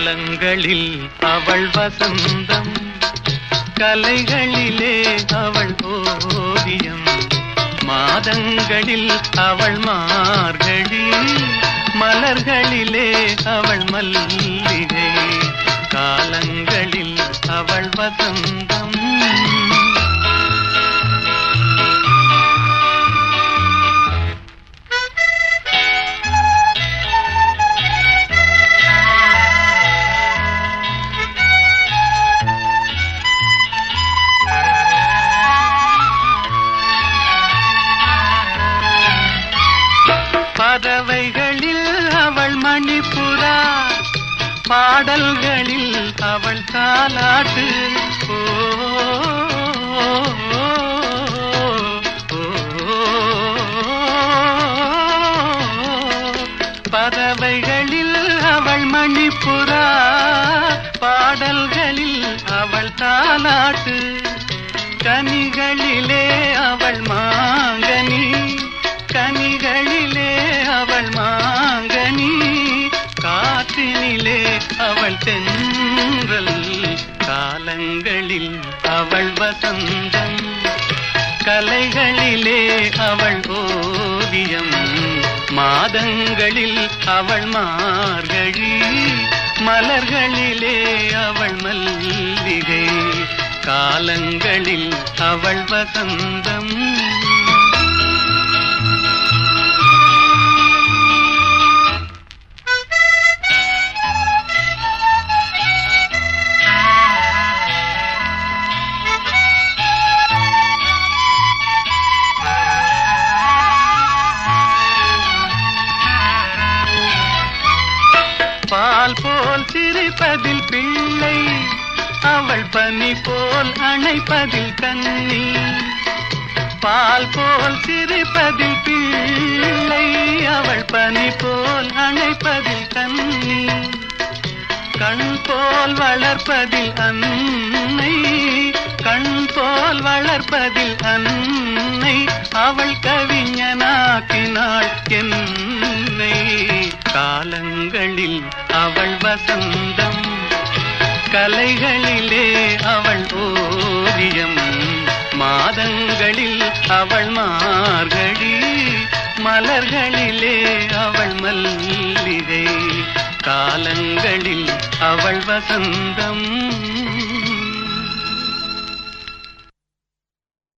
காலங்களில் அவள் வசந்தம், கலைகளிலே அவள் ஓவியம், மாதங்களில் அவள் மார்கழி, மலர்களிலே அவள் மல்லிகை, காலங்களில் அவள் வசந்தம். பறவைகளில் அவள் மணிப்புறா, பாடல்களில் அவள் தாலாட்டு. பறவைகளில் அவள் மணிப்புறா, பாடல்களில் அவள் தாலாட்டு. கனிகளிலே அவள் மாங்கனி, கனிகளிலே அவள் மாங்கனி, காற்றினிலே அவள் தென்றல், காலங்களில் அவள் வசந்தம், கலைகளிலே அவள் ஓவியம், மாதங்களில் அவள் மார்கழி, மலர்களிலே அவள் மல்லிகை, காலங்களில் அவள் வசந்தம். பால் போல் சிரிப்பதில் பிள்ளை, அவள் பனி போல் அணைப்பதில் கண்ணி. பால் போல் சிரிப்பதில் பிள்ளை, அவள் பனி போல் அணைப்பதில் கண்ணி. கண் போல் வளர்ப்பதில் அன்னை, கண் போல் வளர்ப்பதில் அன்னை, அவள் கவிஞனாக்கினாள் என்னை, காலங்களில் அவள் வசந்தம், கலைகளிலே அவள் ஓவியம், மாதங்களில் அவள் மார்கழி, மலர்களிலே அவள் மல்லிகை, காலங்களில் அவள் வசந்தம்.